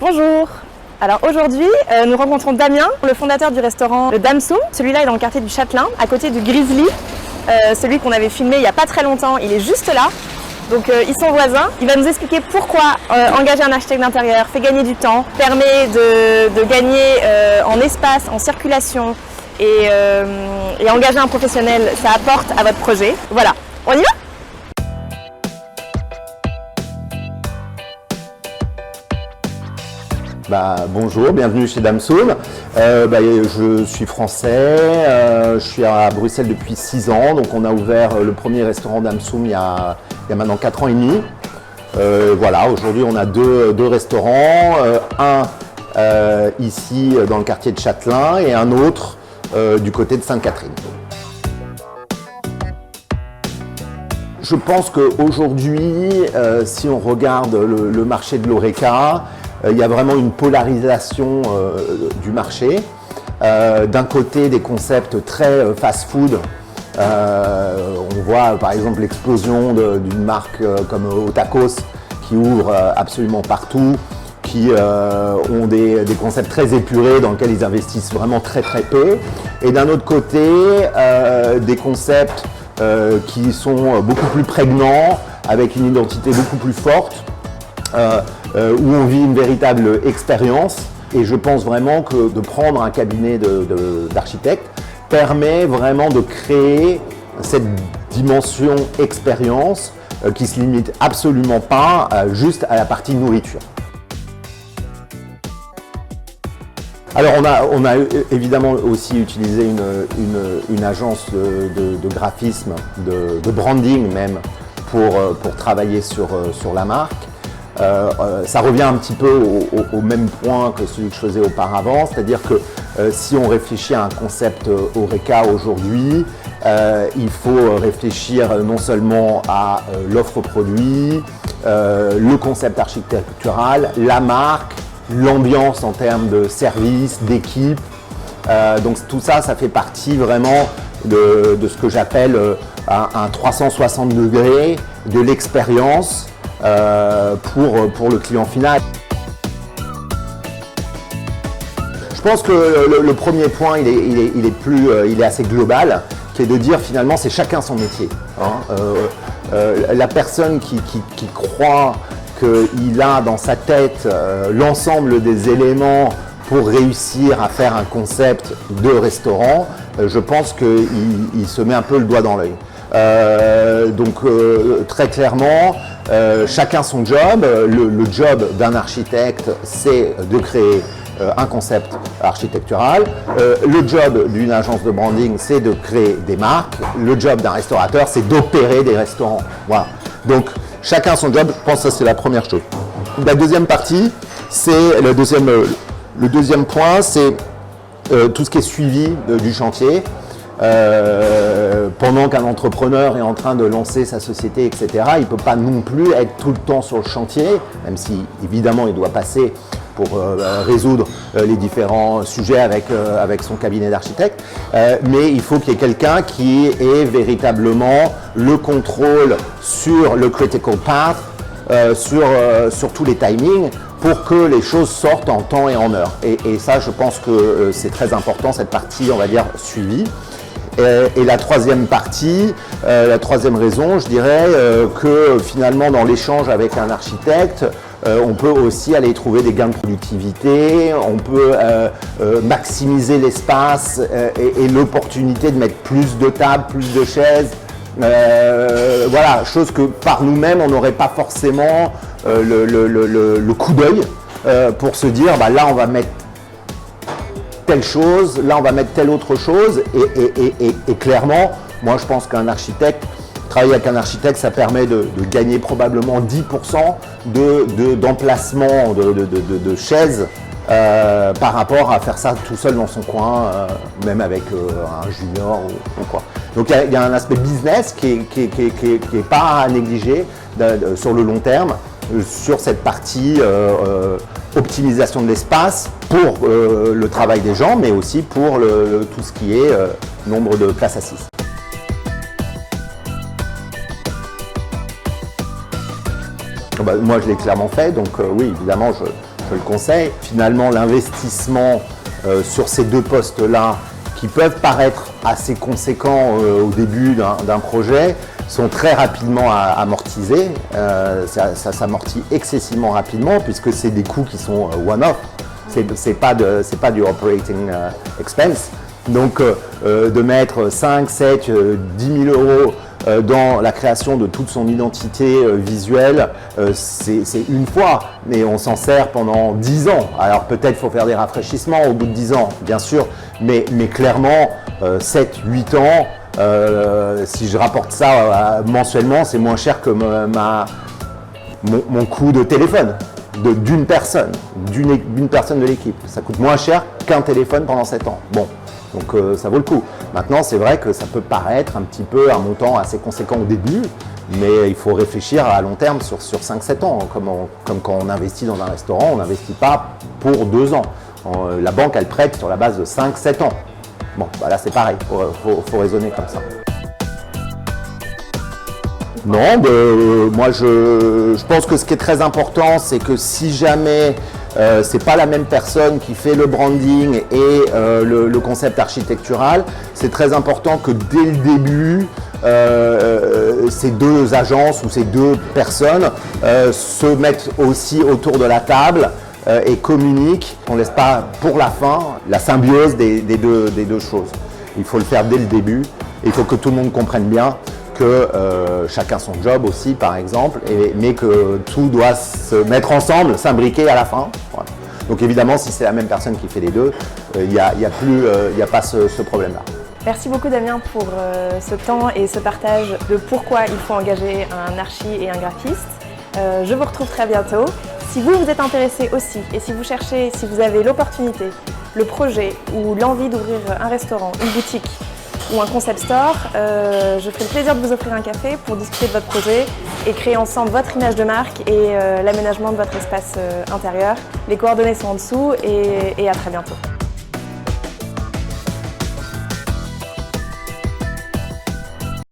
Bonjour. Alors aujourd'hui, nous rencontrons Damien, le fondateur du restaurant Le Damsoum. Celui-là est dans le quartier du Châtelain, à côté du Grizzly. Celui qu'on avait filmé il n'y a pas très longtemps, il est juste là. Donc ils sont voisins. Il va nous expliquer pourquoi engager un architecte d'intérieur fait gagner du temps, permet de gagner en espace, en circulation et engager un professionnel, ça apporte à votre projet. Voilà, on y va ? Bonjour, bienvenue chez Damsoum. Je suis français, je suis à Bruxelles depuis 6 ans, donc on a ouvert le premier restaurant Damsoum il y a maintenant 4 ans et demi. Voilà, aujourd'hui on a deux restaurants, un ici dans le quartier de Châtelain et un autre du côté de Sainte-Catherine. Je pense qu'aujourd'hui, si on regarde le marché de l'Horeca, il y a vraiment une polarisation du marché. D'un côté, des concepts très fast-food. On voit par exemple l'explosion d'une marque comme Otacos qui ouvre absolument partout, qui ont des concepts très épurés dans lesquels ils investissent vraiment très peu. Et d'un autre côté, des concepts qui sont beaucoup plus prégnants, avec une identité beaucoup plus forte. Où on vit une véritable expérience. Et je pense vraiment que de prendre un cabinet d'architectes permet vraiment de créer cette dimension expérience qui ne se limite absolument pas juste à la partie nourriture. Alors on a évidemment aussi utilisé une agence de graphisme, de branding même, pour travailler sur la marque. Ça revient un petit peu au même point que celui que je faisais auparavant, c'est-à-dire que si on réfléchit à un concept Horeca aujourd'hui, il faut réfléchir non seulement à l'offre produit, le concept architectural, la marque, l'ambiance en termes de service, d'équipe. Donc tout ça, ça fait partie vraiment de ce que j'appelle un 360 degrés de l'expérience pour le client final. Je pense que le premier point, il est assez global, qui est de dire finalement c'est chacun son métier. La personne qui croit qu'il a dans sa tête l'ensemble des éléments pour réussir à faire un concept de restaurant, je pense qu'il se met un peu le doigt dans l'œil. Très clairement, chacun son job. Le job d'un architecte, c'est de créer un concept architectural. Le job d'une agence de branding, c'est de créer des marques. Le job d'un restaurateur, c'est d'opérer des restaurants. Voilà. Donc, chacun son job. Je pense que ça, c'est la première chose. La deuxième partie, c'est le deuxième point, c'est tout ce qui est suivi du chantier. Pendant qu'un entrepreneur est en train de lancer sa société, etc., il ne peut pas non plus être tout le temps sur le chantier, même si évidemment il doit passer pour résoudre les différents sujets avec son cabinet d'architecte, mais il faut qu'il y ait quelqu'un qui ait véritablement le contrôle sur le critical path, sur tous les timings, pour que les choses sortent en temps et en heure. Et ça, je pense que c'est très important, cette partie, on va dire, suivie. Et la troisième partie, la troisième raison, je dirais que finalement dans l'échange avec un architecte, on peut aussi aller trouver des gains de productivité, on peut maximiser l'espace et l'opportunité de mettre plus de tables, plus de chaises. Voilà, chose que par nous-mêmes on n'aurait pas forcément le coup d'œil pour se dire là on va mettre telle chose, là on va mettre telle autre chose et clairement, moi je pense qu'un architecte, travailler avec un architecte, ça permet de gagner probablement 10% d'emplacement de chaises par rapport à faire ça tout seul dans son coin, même avec un junior ou quoi. Donc il y a un aspect business qui est pas à négliger sur le long terme, sur cette partie optimisation de l'espace pour le travail des gens, mais aussi pour tout ce qui est nombre de places assises. Moi, je l'ai clairement fait, donc oui, évidemment, je le conseil. Finalement, l'investissement sur ces deux postes-là, qui peuvent paraître assez conséquents au début d'un projet, sont très rapidement amortisés. Ça s'amortit excessivement rapidement puisque c'est des coûts qui sont one-off. C'est pas du operating expense. Donc de mettre 5, 7, 10 000 euros dans la création de toute son identité visuelle, c'est une fois, mais on s'en sert pendant 10 ans. Alors peut-être faut faire des rafraîchissements au bout de 10 ans, bien sûr, mais clairement 7, 8 ans, si je rapporte ça mensuellement, c'est moins cher que mon coût de téléphone d'une personne de l'équipe. Ça coûte moins cher qu'un téléphone pendant 7 ans. Bon. Donc ça vaut le coup. Maintenant, c'est vrai que ça peut paraître un petit peu un montant assez conséquent au début, mais il faut réfléchir à long terme sur 5-7 ans. Comme quand on investit dans un restaurant, on n'investit pas pour 2 ans. La banque, elle prête sur la base de 5-7 ans. Bon, bah là c'est pareil, faut raisonner comme ça. Non, moi je pense que ce qui est très important, c'est que si jamais c'est pas la même personne qui fait le branding et le concept architectural, c'est très important que dès le début, ces deux agences ou ces deux personnes se mettent aussi autour de la table et communiquent. On ne laisse pas pour la fin la symbiose des deux choses. Il faut le faire dès le début. Il faut que tout le monde comprenne bien que chacun son job aussi, par exemple, mais que tout doit se mettre ensemble, s'imbriquer à la fin. Voilà. Donc évidemment, si c'est la même personne qui fait les deux, il n'y a pas ce problème-là. Merci beaucoup Damien pour ce temps et ce partage de pourquoi il faut engager un archi et un graphiste. Je vous retrouve très bientôt. Si vous êtes intéressé aussi et si vous cherchez, si vous avez l'opportunité, le projet ou l'envie d'ouvrir un restaurant, une boutique ou un concept store, je ferai le plaisir de vous offrir un café pour discuter de votre projet et créer ensemble votre image de marque et l'aménagement de votre espace intérieur. Les coordonnées sont en dessous et à très bientôt.